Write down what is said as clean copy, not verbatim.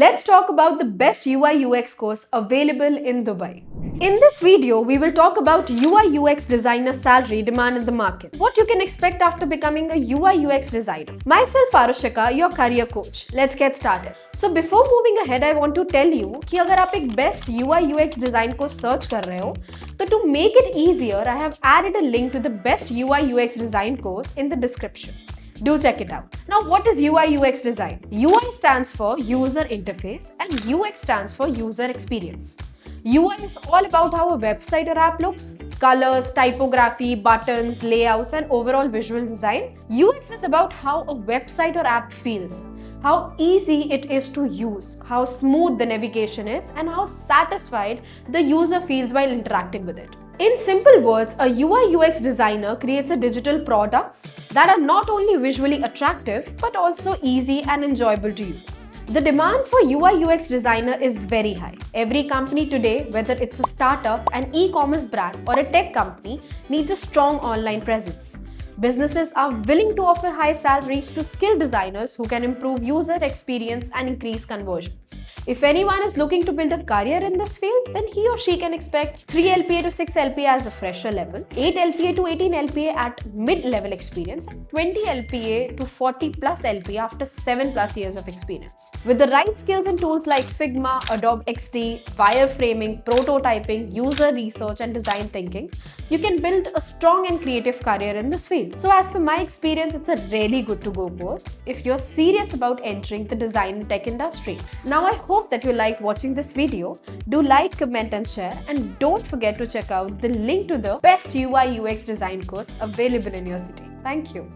let's talk about the best UI UX course available in Dubai. In this video, we will talk about UI UX designer salary demand in the market. What you can expect after becoming a UI UX designer. Myself Arushika, your career coach. Let's get started. So before moving ahead, I want to tell you कि अगर आप एक best UI UX design को search कर रहे हो, तो to make it easier, I have added a link to the best UI UX design course in the description. Do check it out. Now, what is UI UX design? UI stands for user interface and UX stands for user experience. UI is all about how a website or app looks, colors, typography, buttons, layouts, and overall visual design. UX is about how a website or app feels, how easy it is to use, how smooth the navigation is, and how satisfied the user feels while interacting with it. In simple words, a UI UX designer creates a digital products that are not only visually attractive but also easy and enjoyable to use. The demand for UI UX designer is very high. Every company today, whether it's a startup, an e-commerce brand, or a tech company, needs a strong online presence. Businesses are willing to offer high salaries to skilled designers who can improve user experience and increase conversions. If anyone is looking to build a career in this field, then he or she can expect 3 LPA to 6 LPA as a fresher level, 8 LPA to 18 LPA at mid-level experience, and 20 LPA to 40 plus LPA after 7 plus years of experience. With the right skills and tools like Figma, Adobe XD, wireframing, prototyping, user research, and design thinking, you can build a strong and creative career in this field. So as per my experience, it's a really good to go course if you're serious about entering the design and tech industry. Now I hope that you liked watching this video. Do like, comment and share, and don't forget to check out the link to the best UI UX design course available in your city. Thank you.